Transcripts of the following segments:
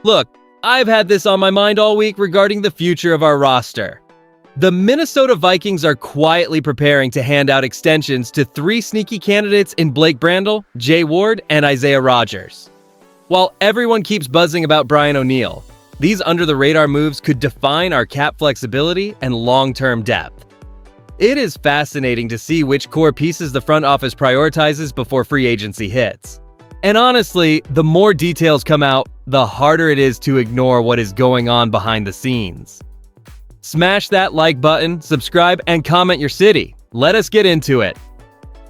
Look, I've had this on my mind all week regarding the future of our roster. The Minnesota Vikings are quietly preparing to hand out extensions to three sneaky candidates in Blake Brandel, Jay Ward, and Isaiah Rodgers. While everyone keeps buzzing about Brian O'Neill, these under-the-radar moves could define our cap flexibility and long-term depth. It is fascinating to see which core pieces the front office prioritizes before free agency hits. And honestly, the more details come out, the harder it is to ignore what is going on behind the scenes. Smash that like button, subscribe, and comment your city. Let us get into it.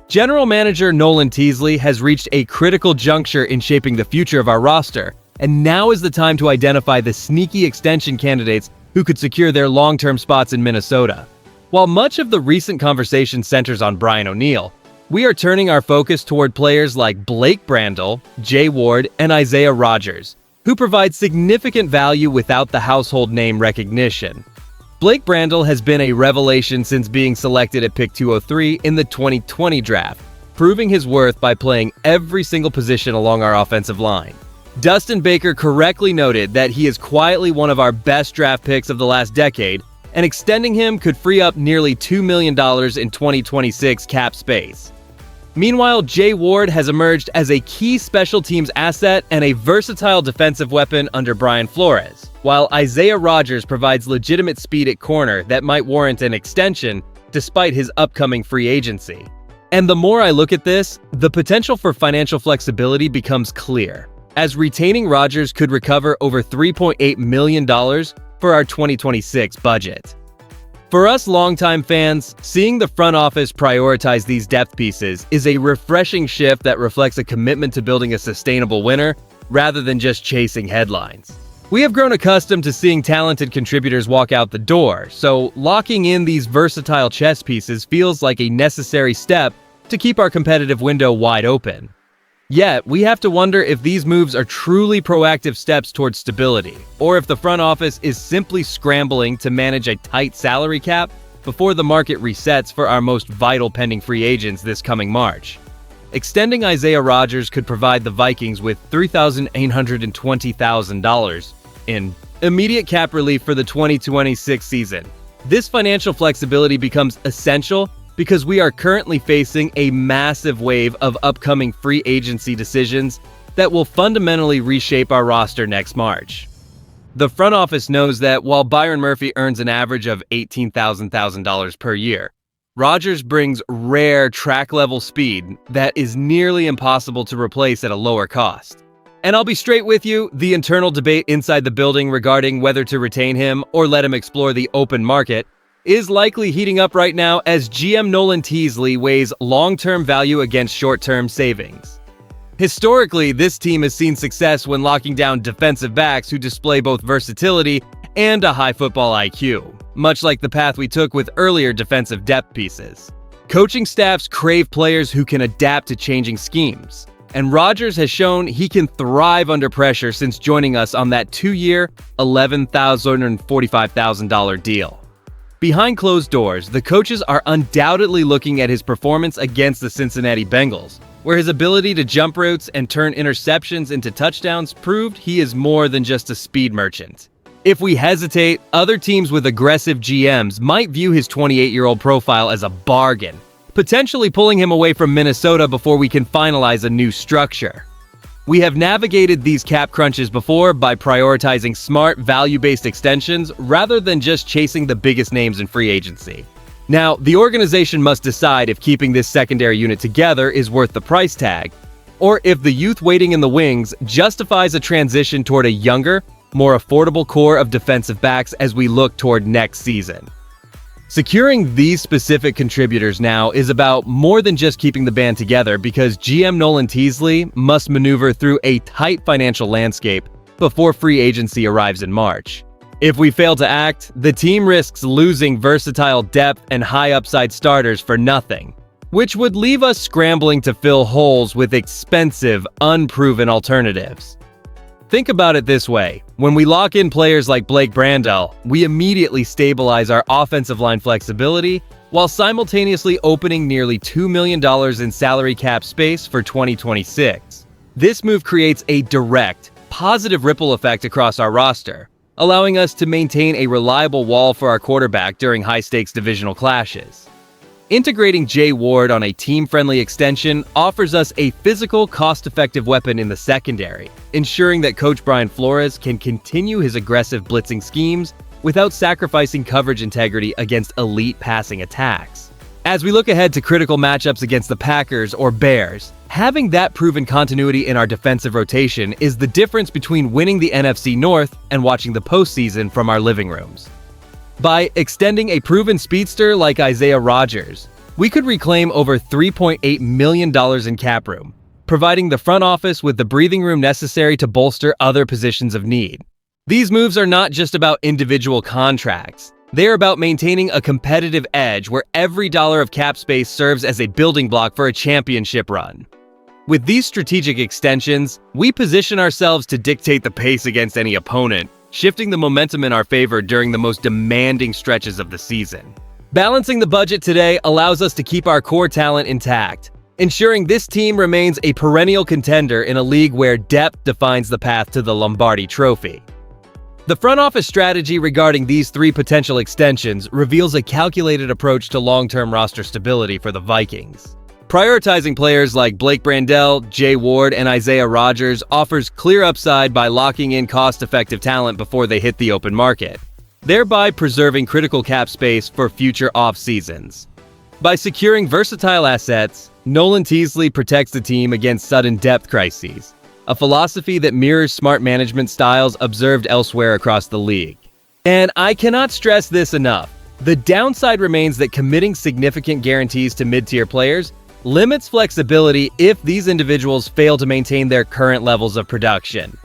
General Manager Nolan Teasley has reached a critical juncture in shaping the future of our roster, and now is the time to identify the sneaky extension candidates who could secure their long-term spots in Minnesota. While much of the recent conversation centers on Brian O'Neill, we are turning our focus toward players like Blake Brandel, Jay Ward, and Isaiah Rodgers, who provide significant value without the household name recognition. Blake Brandel has been a revelation since being selected at pick 203 in the 2020 draft, proving his worth by playing every single position along our offensive line. Dustin Baker correctly noted that he is quietly one of our best draft picks of the last decade, and extending him could free up nearly $2 million in 2026 cap space. Meanwhile, Jay Ward has emerged as a key special teams asset and a versatile defensive weapon under Brian Flores, while Isaiah Rodgers provides legitimate speed at corner that might warrant an extension despite his upcoming free agency. And the more I look at this, the potential for financial flexibility becomes clear, as retaining Rodgers could recover over $3.8 million for our 2026 budget. For us longtime fans, seeing the front office prioritize these depth pieces is a refreshing shift that reflects a commitment to building a sustainable winner rather than just chasing headlines. We have grown accustomed to seeing talented contributors walk out the door, so locking in these versatile chess pieces feels like a necessary step to keep our competitive window wide open. Yet, we have to wonder if these moves are truly proactive steps towards stability, or if the front office is simply scrambling to manage a tight salary cap before the market resets for our most vital pending free agents this coming March. Extending Isaiah Rodgers could provide the Vikings with $3,820,000 in immediate cap relief for the 2026 season. This financial flexibility becomes essential because we are currently facing a massive wave of upcoming free agency decisions that will fundamentally reshape our roster next March. The front office knows that while Byron Murphy earns an average of $18,000 per year, Rodgers brings rare track-level speed that is nearly impossible to replace at a lower cost. And I'll be straight with you, the internal debate inside the building regarding whether to retain him or let him explore the open market is likely heating up right now as GM Nolan Teasley weighs long-term value against short-term savings. Historically, this team has seen success when locking down defensive backs who display both versatility and a high football IQ, much like the path we took with earlier defensive depth pieces. Coaching staffs crave players who can adapt to changing schemes, and Rodgers has shown he can thrive under pressure since joining us on that 2-year, $11,045,000 deal. Behind closed doors, the coaches are undoubtedly looking at his performance against the Cincinnati Bengals, where his ability to jump routes and turn interceptions into touchdowns proved he is more than just a speed merchant. If we hesitate, other teams with aggressive GMs might view his 28-year-old profile as a bargain, potentially pulling him away from Minnesota before we can finalize a new structure. We have navigated these cap crunches before by prioritizing smart, value-based extensions rather than just chasing the biggest names in free agency. Now, the organization must decide if keeping this secondary unit together is worth the price tag, or if the youth waiting in the wings justifies a transition toward a younger, more affordable core of defensive backs as we look toward next season. Securing these specific contributors now is about more than just keeping the band together because GM Nolan Teasley must maneuver through a tight financial landscape before free agency arrives in March. If we fail to act, the team risks losing versatile depth and high upside starters for nothing, which would leave us scrambling to fill holes with expensive, unproven alternatives. Think about it this way. When we lock in players like Blake Brandel, we immediately stabilize our offensive line flexibility while simultaneously opening nearly $2 million in salary cap space for 2026. This move creates a direct, positive ripple effect across our roster, allowing us to maintain a reliable wall for our quarterback during high-stakes divisional clashes. Integrating Jay Ward on a team-friendly extension offers us a physical, cost-effective weapon in the secondary, ensuring that Coach Brian Flores can continue his aggressive blitzing schemes without sacrificing coverage integrity against elite passing attacks. As we look ahead to critical matchups against the Packers or Bears, having that proven continuity in our defensive rotation is the difference between winning the NFC North and watching the postseason from our living rooms. By extending a proven speedster like Isaiah Rodgers, we could reclaim over $3.8 million in cap room, providing the front office with the breathing room necessary to bolster other positions of need. These moves are not just about individual contracts. They are about maintaining a competitive edge where every dollar of cap space serves as a building block for a championship run. With these strategic extensions, we position ourselves to dictate the pace against any opponent, shifting the momentum in our favor during the most demanding stretches of the season. Balancing the budget today allows us to keep our core talent intact, ensuring this team remains a perennial contender in a league where depth defines the path to the Lombardi Trophy. The front office strategy regarding these three potential extensions reveals a calculated approach to long-term roster stability for the Vikings. Prioritizing players like Blake Brandel, Jay Ward, and Isaiah Rodgers offers clear upside by locking in cost-effective talent before they hit the open market, thereby preserving critical cap space for future off-seasons. By securing versatile assets, Nolan Teasley protects the team against sudden depth crises, a philosophy that mirrors smart management styles observed elsewhere across the league. And I cannot stress this enough. The downside remains that committing significant guarantees to mid-tier players limits flexibility if these individuals fail to maintain their current levels of production.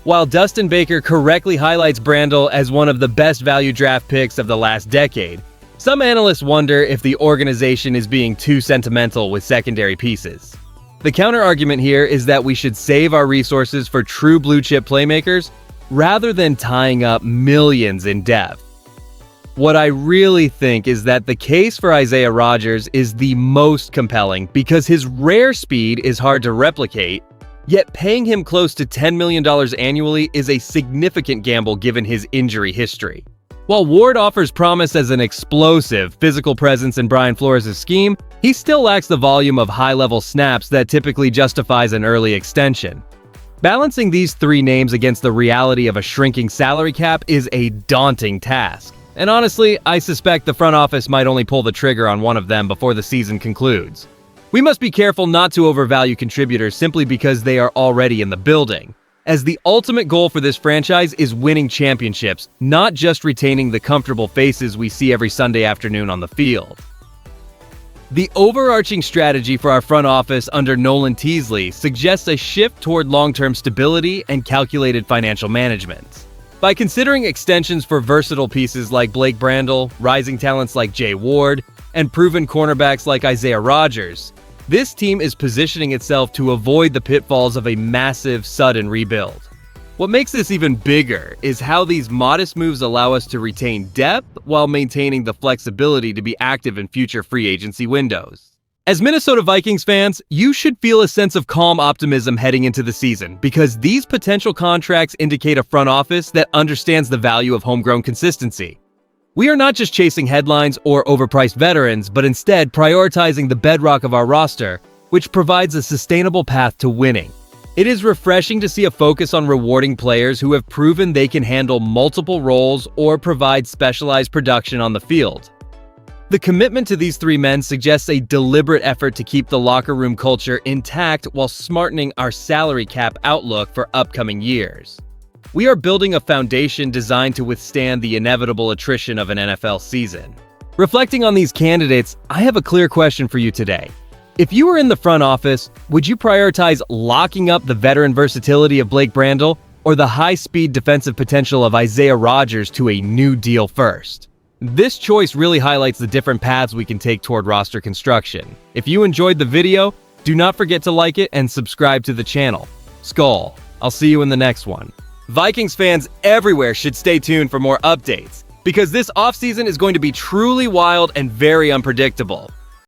While Dustin Baker correctly highlights Brandel as one of the best value draft picks of the last decade, some analysts wonder if the organization is being too sentimental with secondary pieces. The counter-argument here is that we should save our resources for true blue-chip playmakers rather than tying up millions in depth. What I really think is that the case for Isaiah Rodgers is the most compelling because his rare speed is hard to replicate, yet paying him close to $10 million annually is a significant gamble given his injury history. While Ward offers promise as an explosive physical presence in Brian Flores' scheme, he still lacks the volume of high-level snaps that typically justifies an early extension. Balancing these three names against the reality of a shrinking salary cap is a daunting task. And honestly, I suspect the front office might only pull the trigger on one of them before the season concludes. We must be careful not to overvalue contributors simply because they are already in the building, as the ultimate goal for this franchise is winning championships, not just retaining the comfortable faces we see every Sunday afternoon on the field. The overarching strategy for our front office under Nolan Teasley suggests a shift toward long-term stability and calculated financial management. By considering extensions for versatile pieces like Blake Brandel, rising talents like Jay Ward, and proven cornerbacks like Isaiah Rodgers, this team is positioning itself to avoid the pitfalls of a massive, sudden rebuild. What makes this even bigger is how these modest moves allow us to retain depth while maintaining the flexibility to be active in future free agency windows. As Minnesota Vikings fans, you should feel a sense of calm optimism heading into the season because these potential contracts indicate a front office that understands the value of homegrown consistency. We are not just chasing headlines or overpriced veterans, but instead prioritizing the bedrock of our roster, which provides a sustainable path to winning. It is refreshing to see a focus on rewarding players who have proven they can handle multiple roles or provide specialized production on the field. The commitment to these three men suggests a deliberate effort to keep the locker room culture intact while smartening our salary cap outlook for upcoming years. We are building a foundation designed to withstand the inevitable attrition of an NFL season. Reflecting on these candidates, I have a clear question for you today. If you were in the front office, would you prioritize locking up the veteran versatility of Blake Brandel or the high-speed defensive potential of Isaiah Rodgers to a new deal first? This choice really highlights the different paths we can take toward roster construction. If you enjoyed the video, do not forget to like it and subscribe to the channel. Skol. I'll see you in the next one. Vikings fans everywhere should stay tuned for more updates, because this offseason is going to be truly wild and very unpredictable.